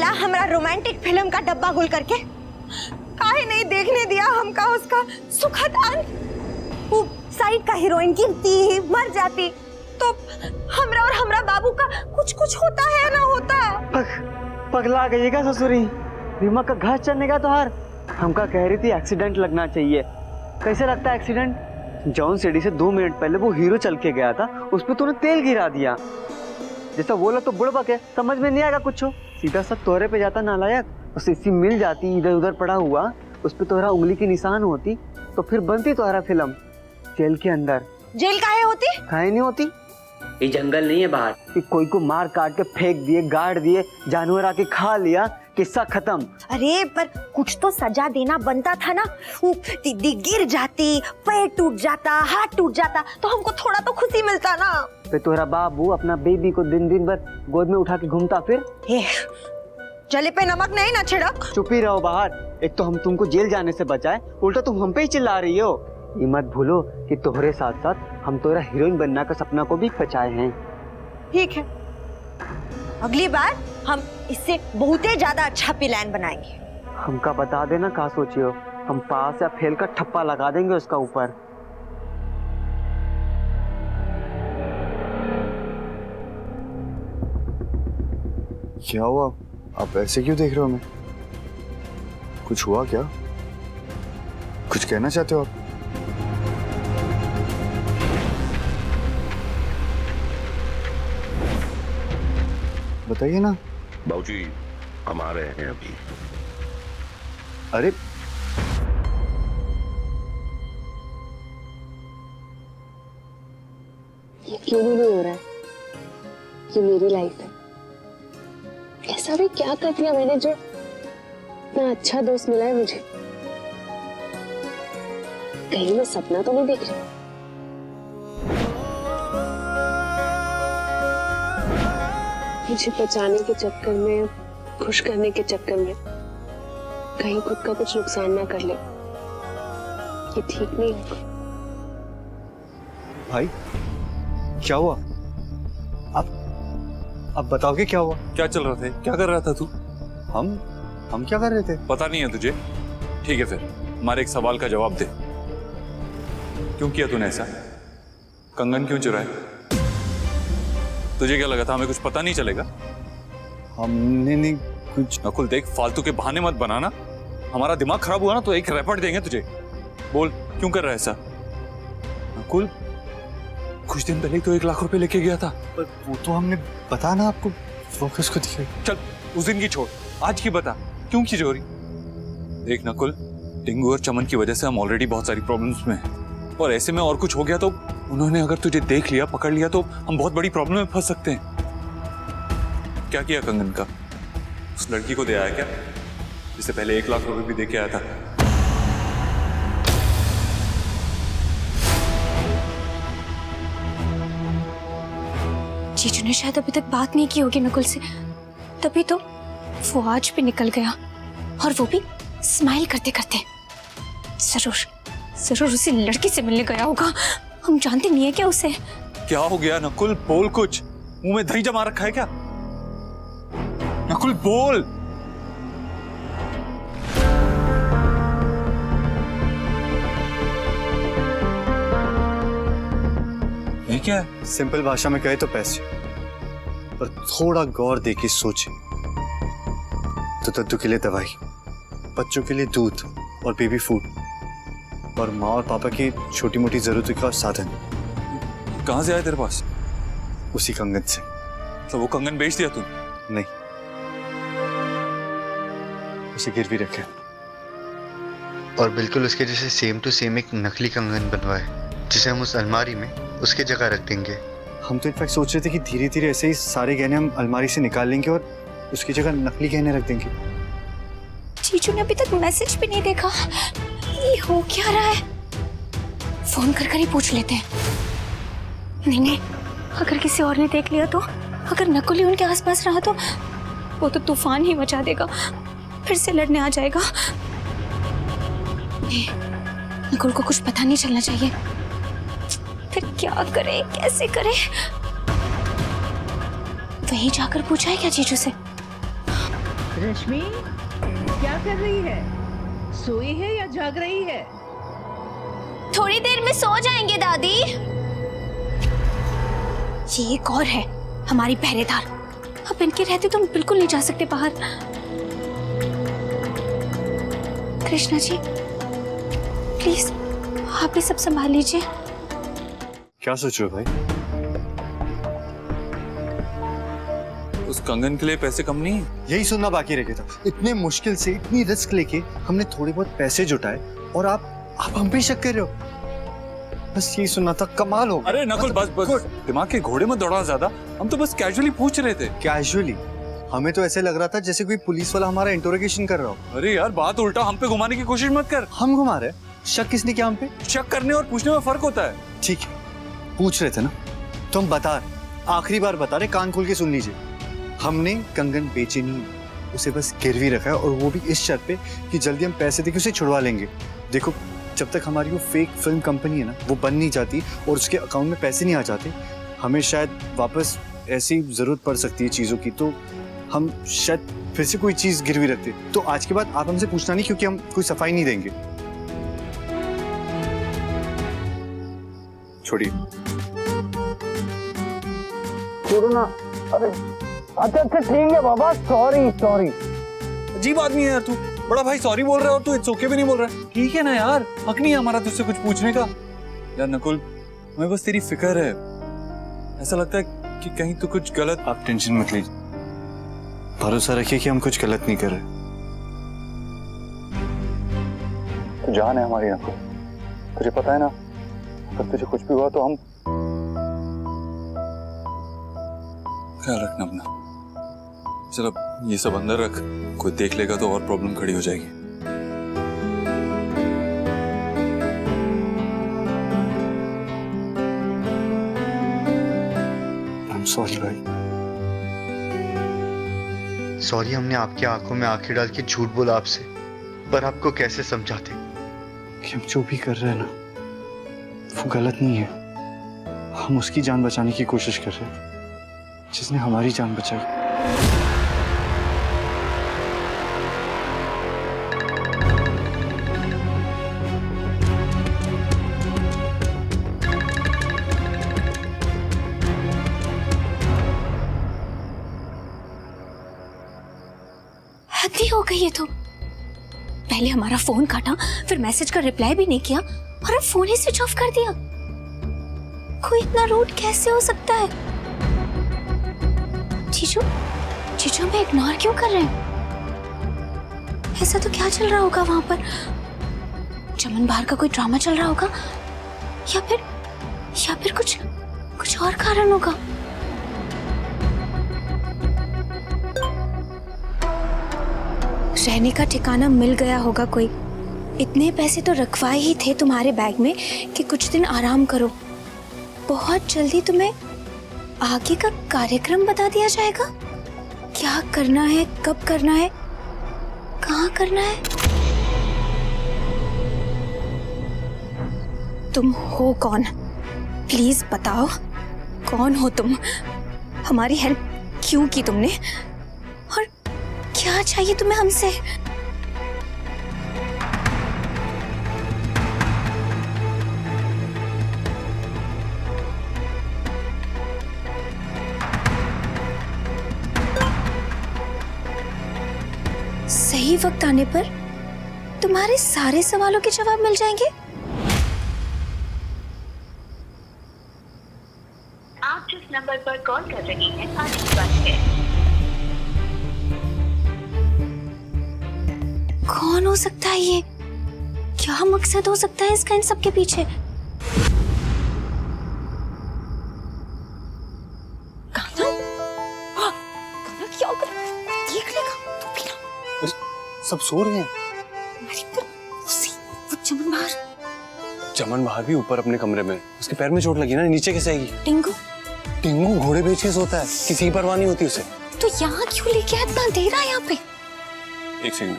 दिया हमारा romantic film का डब्बा गुल करके? काहे नहीं देखने दिया हमका उसका सुखद अंत? वो साइड का हीरोइन गिरती ही मर जाती तो हमरा और हमरा बाबू का कुछ कुछ होता है ना होता। पगला गई का ससुरी, दिमाग का घास चढ़ने का तो हार। हमका कह रही थी एक्सीडेंट लगना चाहिए। कैसे लगता है एक्सीडेंट? जॉन सिटी से 2 मिनट पहले वो हीरो चल के गया था, उस पर तूने तेल गिरा दिया। जैसा बोला तो बुड़बक है, समझ में नहीं आएगा कुछ। सीधा सा तोहरे पे जाता नालायक। और सीसी मिल जाती इधर उधर पड़ा हुआ, उस पे तोहरा उंगली की निशान होती तो फिर बनती तोहरा फिल्म जेल के अंदर। जेल काहे होती? काहे नहीं होती? ये जंगल नहीं है बाहर कि कोई को मार काट के फेंक दिए, गाड़ दिए, जानवर आके खा लिया, किस्सा खत्म। अरे पर कुछ तो सजा देना बनता था ना। वो दीदी गिर जाती, पैर टूट जाता, हाथ टूट जाता तो हमको थोड़ा तो खुशी मिलता ना। फिर तोहरा बाबू अपना बेबी को दिन दिन भर गोद में उठा के घूमता फिर। जले पे नमक नहीं ना छिड़क। चुप ही रहो बाहर। एक तो हम तुमको जेल जाने से बचाए, उल्टा तुम हम पे ही चिल्ला रही हो। ये मत भूलो कि तोहरे साथ साथ हम तोहरा हीरोइन बनना का सपना को भी बचाए हैं। ठीक है, अगली बार हम इससे बहुत ही ज्यादा अच्छा प्लान बनाएंगे। हमका बता देना कहाँ सोचियो, हम पास या फेल का ठप्पा लगा देंगे उसका ऊपर। क्या हुआ? आप ऐसे क्यों देख रहे हो हमें? कुछ हुआ क्या? कुछ कहना चाहते हो आप? बताइए ना। बाबूजी हम आ रहे हैं अभी। अरे यकीन ही नहीं हो रहा है कि मेरी लाइफ है। ऐसा भी क्या कर दिया मैंने जो इतना अच्छा दोस्त मिला है मुझे। कहीं मैं सपना तो नहीं देख रही? मुझे बचाने के चक्कर में, खुश करने के चक्कर में कहीं खुद का कुछ नुकसान ना कर ले। ये ठीक नहीं होगा। भाई क्या हुआ? आप बताओगे क्या हुआ? क्या चल रहा था? क्या कर रहा था तू? हम क्या कर रहे थे? पता नहीं है तुझे? ठीक है फिर हमारे एक सवाल का जवाब दे। क्यों किया तूने ऐसा? कंगन क्यों चुराए? तुझे क्या लगा था हमें कुछ पता नहीं चलेगा? हमने नहीं कुछ। नकुल देख, फालतू के बहाने मत बनाना। हमारा दिमाग खराब हुआ ना तो एक रैपट देंगे तुझे। बोल क्यों कर रहा है ऐसा? नकुल कुछ दिन पहले तो 1 लाख रुपए लेके गया था। पर वो तो हमने बता ना आपको, फोकस को दिखाई। चल उस दिन की छोड़, आज की बता क्यों की चोरी? देख नकुल, डेंगू और चमन की वजह से हम ऑलरेडी बहुत सारी प्रॉब्लम्स में हैं, और ऐसे में और कुछ हो गया तो उन्होंने अगर तुझे देख लिया, पकड़ लिया तो हम बहुत बड़ी प्रॉब्लम में फंस सकते हैं। क्या किया कंगन का? उस लड़की को दे आया क्या जिससे पहले 1 लाख रुपए भी दे के आया था? जीजू ने शायद अभी तक बात नहीं की होगी नकुल से, तभी तो वो आज भी निकल गया, और वो भी स्माइल करते करते। जरूर उसी लड़की से मिलने गया होगा। हम जानते नहीं है क्या उसे? क्या हो गया नकुल? बोल कुछ। मुंह में दही जमा रखा है क्या? नकुल बोल। ये क्या है? सिंपल भाषा में कहे तो पैसे, पर थोड़ा गौर दे के सोचे तो दद्दू के लिए दवाई, बच्चों के लिए दूध और बेबी फूड, और माँ और पापा की छोटी मोटी जरूरतों का साधन। कहाँ से आया तेरे पास? उसी कंगन से। तो वो कंगन बेच दिया तू? नहीं, उसे गिरवी रखे और बिल्कुल उसके जैसे सेम टू सेम एक नकली कंगन बनवाए, जिसे हम उस अलमारी में उसके जगह रख देंगे। हम तो इनफैक्ट सोच रहे थे कि धीरे धीरे ऐसे ही सारे गहने हम अलमारी से निकाल लेंगे और उसकी जगह नकली गहने रख देंगे। जीजू ने अभी तक मैसेज भी नहीं देखा। ये हो क्या रहा है? फोन कर ही पूछ लेते हैं। नहीं, अगर किसी और ने देख लिया तो, अगर नकुल ही उनके आसपास रहा तो वो तो तूफान ही मचा देगा, फिर से लड़ने आ जाएगा। नकुल को कुछ पता नहीं चलना चाहिए। फिर क्या करे, कैसे करे? वहीं जाकर पूछा है क्या जीजू से? रश्मि क्या कर रही है? सोई है या जाग रही है? थोड़ी देर में सो जाएंगे दादी। ये एक और है हमारी पहरेदार। अब इनके रहते तो हम बिल्कुल नहीं जा सकते बाहर। कृष्णा जी प्लीज आप ही सब संभाल लीजिए। क्या सोच रहे हो भाई? उस कंगन के लिए पैसे कम नहीं है? यही सुनना बाकी रह गया था। इतने मुश्किल से इतनी रिस्क लेके हमने थोड़े बहुत पैसे जुटाए और आप हम पे शक कर रहे हो। बस यही सुनना था। कमाल हो गया। अरे नकुल बस दिमाग के घोड़े में दौड़ा ज्यादा। हम तो बस कैजुअली पूछ रहे थे। कैजुअली? हमें तो ऐसे लग रहा था जैसे कोई पुलिस वाला हमारा इंटरोगेशन कर रहा हो। अरे यार बात उल्टा हम पे घुमाने की कोशिश मत कर। हम घुमा रहे? शक किसने किया हम पे? शक करने और पूछने में फर्क होता है। ठीक है, पूछ रहे थे ना तो हम बता रहे, आखिरी बार बता रहे, कान खोल के सुन लीजिए। हमने कंगन बेचे नहीं, उसे बस गिरवी रखा है और वो भी इस शर्त पे कि जल्दी हम पैसे देके उसे छुड़वा लेंगे। देखो जब तक हमारी वो फेक फिल्म कंपनी है ना वो बन नहीं जाती और उसके अकाउंट में पैसे नहीं आ जाते, हमें शायद वापस ऐसी जरूरत पड़ सकती है चीजों की, तो हम शायद फिर से कोई चीज गिरवी रखते। तो आज के बाद आप हमसे पूछना नहीं क्योंकि हम कोई सफाई नहीं देंगे। छोड़िए। छोड़ो ना। अरे अच्छा ठीक है बाबा, सॉरी। अजीब आदमी है यार तू। बड़ा भाई सॉरी बोल रहा है और तू इट्स ओके भी नहीं बोल रहा है। ठीक है ना यार, हक नहीं है हमारा तुझसे कुछ पूछने का। यार नकुल हमें बस तेरी फिक्र है। ऐसा लगता है कि कहीं तो कुछ गलत। आप टेंशन मत लीजिए, भरोसा रखिए कि हम कुछ गलत नहीं कर रहे। तो जान है हमारी नकुल, तुझे पता है ना अगर तुझे कुछ भी हुआ तो हम। ख्याल रखना अपना। चलो ये सब अंदर रख, कोई देख लेगा तो और प्रॉब्लम खड़ी हो जाएगी। I'm sorry भाई। सॉरी, हमने आपकी आंखों में आंखें डाल के झूठ बोला आपसे, पर आपको कैसे समझाते कि हम जो भी कर रहे हैं ना वो गलत नहीं है। हम उसकी जान बचाने की कोशिश कर रहे हैं जिसने हमारी जान बचाई। हद हो गई है तो। पहले हमारा फोन काटा, फिर मैसेज का रिप्लाई भी नहीं किया और अब फोन ही स्विच ऑफ कर दिया। कोई इतना रूड कैसे हो सकता है? जीजू हमें इग्नोर क्यों कर रहे हैं? ऐसा तो क्या चल रहा होगा वहां पर? चमन बाहर का कोई ड्रामा चल रहा होगा या फिर कुछ और कारण होगा। रहने का ठिकाना मिल गया होगा कोई। इतने पैसे तो रखवाए ही थे तुम्हारे बैग में कि कुछ दिन आराम करो। बहुत जल्दी तुम्हें आगे का कार्यक्रम बता दिया जाएगा। क्या करना है, कब करना है, कहाँ करना है। तुम हो कौन? प्लीज बताओ कौन हो तुम? हमारी हेल्प क्यों की तुमने और क्या चाहिए तुम्हें हमसे? सही वक्त आने पर तुम्हारे सारे सवालों के जवाब मिल जाएंगे। आप जिस नंबर पर कॉल कर रही हैं अनस्वस्थ है। कौन हो सकता है ये? क्या मकसद हो सकता है इसका इन सब के पीछे? क्या देख लेगा तू भी ना। सब सो रहे हैं। चमन बाहर भी ऊपर अपने कमरे में, उसके पैर में चोट लगी ना, नीचे कैसे आएगी? टिंगू घोड़े बेच के सोता है, किसी की परवाह नहीं होती उसे। तो यहाँ क्यों लेके आया? इतना अंधेरा है यहाँ पे। एक सेकंड।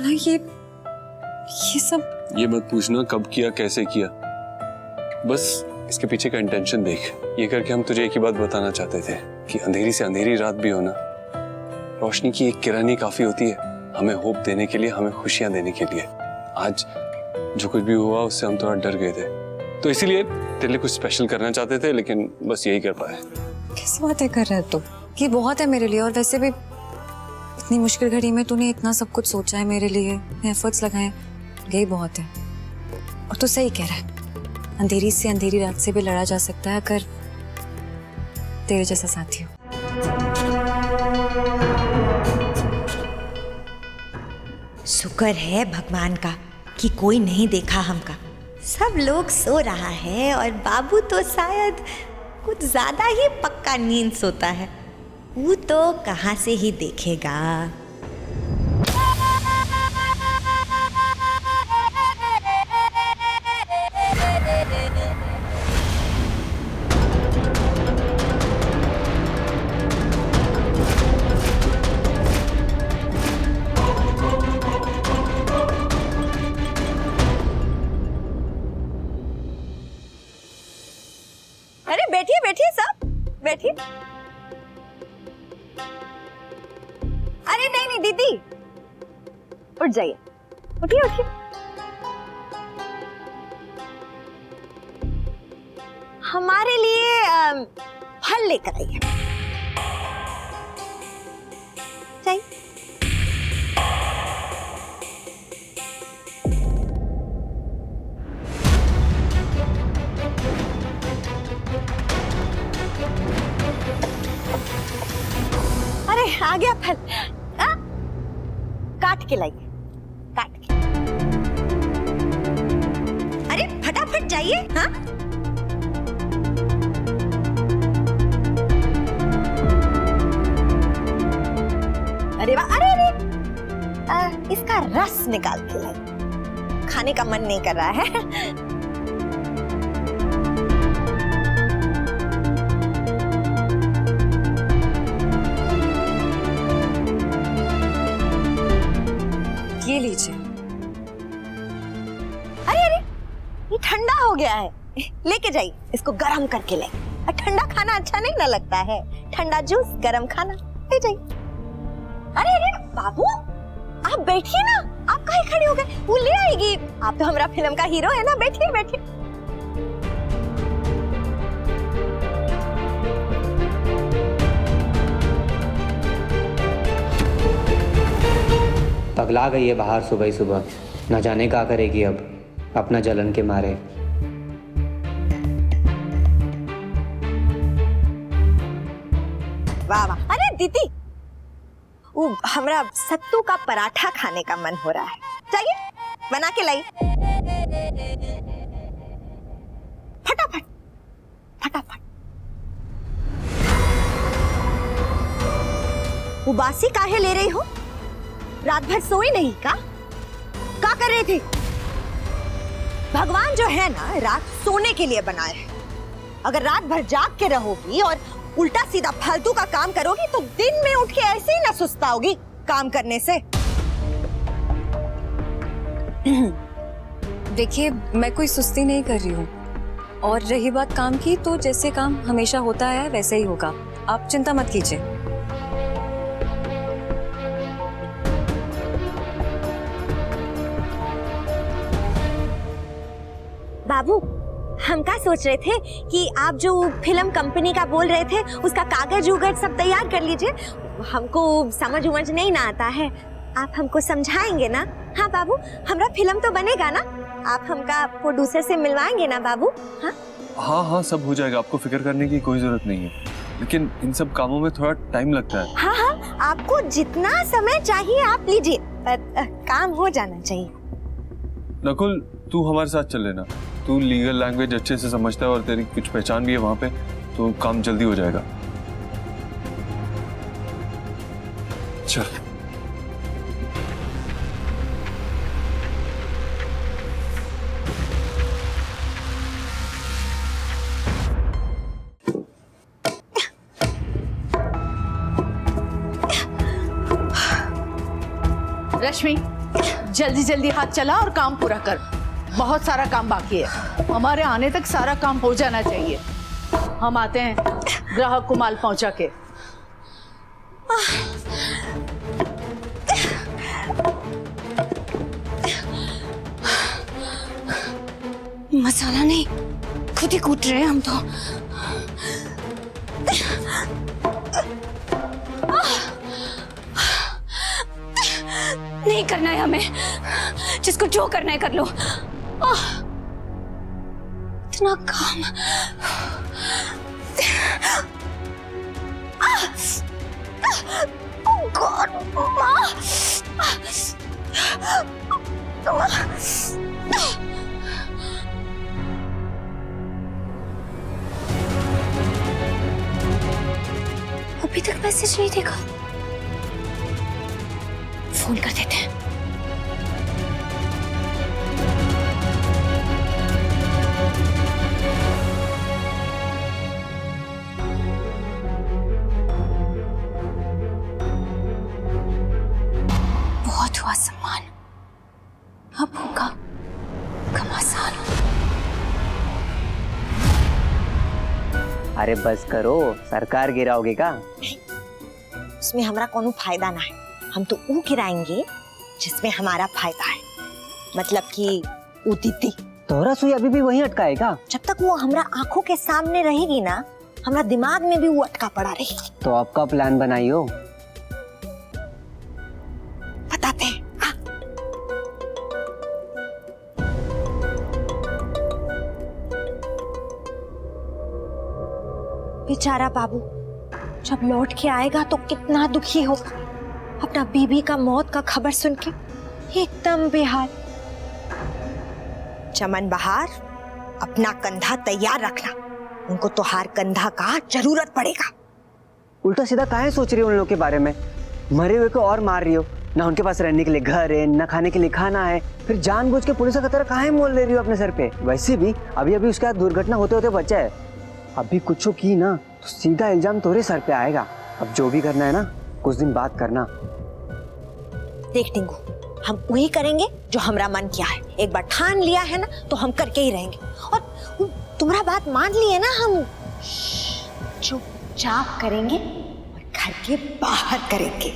साला ये सब। ये मत पूछना कब किया कैसे किया, बस इसके पीछे का इंटेंशन देख। ये करके हम तुझे एक ही बात बताना चाहते थे कि अंधेरी से अंधेरी रात भी हो ना, रोशनी की एक किरण ही काफी होती है हमें होप देने के लिए, हमें खुशियां देने के लिए। आज जो कुछ भी हुआ उससे हम थोड़ा डर गए थे, तो इसीलिए तेरे लिए कुछ स्पेशल करना चाहते थे, लेकिन बस यही कर पाए। किस बातें कर रहा है तू? ये बहुत है मेरे लिए, और वैसे भी इतनी मुश्किल घड़ी में तूने इतना सब कुछ सोचा है मेरे लिए, एफर्ट्स लगाए, यही बहुत है। और तू सही कह रहा है, अंधेरी से अंधेरी रात से भी लड़ा जा सकता है अगर तेरे जैसा साथी हो। शुक्र है भगवान का कि कोई नहीं देखा हमका। सब लोग सो रहा है और बाबू तो शायद कुछ ज्यादा ही पक्का नींद सोता है। वो तो कहाँ से ही देखेगा। अरे बैठिए बैठिए सब बैठिए। अरे नहीं नहीं दीदी, उठ जाइए, उठिए उठिए। हमारे लिए फल लेकर आइए। चाहिए? अरे आ गया फल। काट के लाइए, काट के। अरे फटाफट जाइए। हाँ अरे वाह, अरे अरे इसका रस निकाल के लाइए, खाने का मन नहीं कर रहा है। ये लीजिए। अरे अरे ये ठंडा हो गया है, लेके जाइए, इसको गरम करके लाइए। ठंडा खाना अच्छा नहीं ना लगता है, ठंडा जूस गरम खाना, ले जाइए। अरे अरे बाबू आप बैठिए ना, आप काहे खड़े हो गए? वो ले आएगी, आप तो हमारा फिल्म का हीरो है ना, बैठिए बैठिए। पगला गई है बाहर सुबह ही सुबह, न जाने क्या करेगी अब अपना जलन के मारे। वाह वाह। अरे दीदी वो हमरा सत्तू का पराठा खाने का मन हो रहा है, चाहिए बना के लाई। फटाफट फटाफट। उबासी काहे ले रही हो? रात भर सोई नहीं का कर रहे थे? भगवान जो है ना रात सोने के लिए बनाए है। अगर रात भर जाग के रहोगी और उल्टा सीधा फालतू का काम करोगी तो दिन में उठ के ऐसे ही ना सुस्ताओगी काम करने से। देखिए मैं कोई सुस्ती नहीं कर रही हूँ, और रही बात काम की तो जैसे काम हमेशा होता है वैसे ही होगा, आप चिंता मत कीजिए। बाबू हम क्या सोच रहे थे कि आप जो फिल्म कंपनी का बोल रहे थे उसका कागज उगज सब तैयार कर लीजिए। हमको समझ उमझ नहीं ना आता है, आप हमको समझाएंगे ना? हाँ बाबू, हमारा फिल्म तो बनेगा ना, आप हमका प्रोड्यूसर से मिलवाएंगे ना बाबू? हाँ हाँ हाँ सब हो जाएगा, आपको फिक्र करने की कोई जरूरत नहीं है, लेकिन इन सब कामों में थोड़ा टाइम लगता है। हाँ हाँ आपको जितना समय चाहिए आप लीजिए, काम हो जाना चाहिए। नकुल तू हमारे साथ चल लेना, तू लीगल लैंग्वेज अच्छे से समझता है और तेरी कुछ पहचान भी है वहां पे, तो काम जल्दी हो जाएगा। चल रश्मि जल्दी जल्दी हाथ चला और काम पूरा कर। बहुत सारा काम बाकी है, हमारे आने तक सारा काम हो जाना चाहिए। हम आते हैं ग्राहक को माल पहुंचा के। मसाला नहीं, खुद ही कूट रहे हैं हम तो। नहीं करना है हमें, जिसको जो करना है कर लो। इतना काम। Oh God, माँ। अभी तक मैसेज नहीं देखा, फोन कर देते हैं। बहुत हुआ सम्मान, अब होगा घमासान। अरे बस करो, सरकार गिराओगे का? उसमें हमारा कोनो फायदा ना है। हम तो वो गिराएंगे जिसमें हमारा फायदा है, मतलब कि वो दीदी। तोहरा सुई अभी भी वहीं अटका है का? जब तक वो हमारा आंखों के सामने रहेगी ना, हमारा दिमाग में भी वो अटका पड़ा रहेगी। तो आपका प्लान बनाइयो। बताते हैं। बेचारा बाबू जब लौट के आएगा तो कितना दुखी होगा। अपना बीबी का मौत का खबर सुन के एकदम बेहाल। चमन बहार, अपना कंधा तैयार रखना, उनको तो हार कंधा का जरूरत पड़ेगा। उल्टा सीधा काहे सोच रही हो उन लोग के बारे में? मरे हुए को और मार रही हो ना, उनके पास रहने के लिए घर है, ना खाने के लिए खाना है, फिर जानबूझ के पुलिस का खतरा काहे मोल ले रही हो अपने सर पे? वैसे भी अभी उसके साथ दुर्घटना होते होते बचा है। अभी कुछ की ना तो सीधा इल्जाम तोरे सर पे आएगा। अब जो भी करना है ना, कुछ दिन बात करना। देख टिंकू, हम वही करेंगे जो हमारा मन किया है। एक बार ठान लिया है ना तो हम करके ही रहेंगे। और तुम्हारा बात मान लिए ना, हम चुपचाप करेंगे और घर के बाहर करेंगे।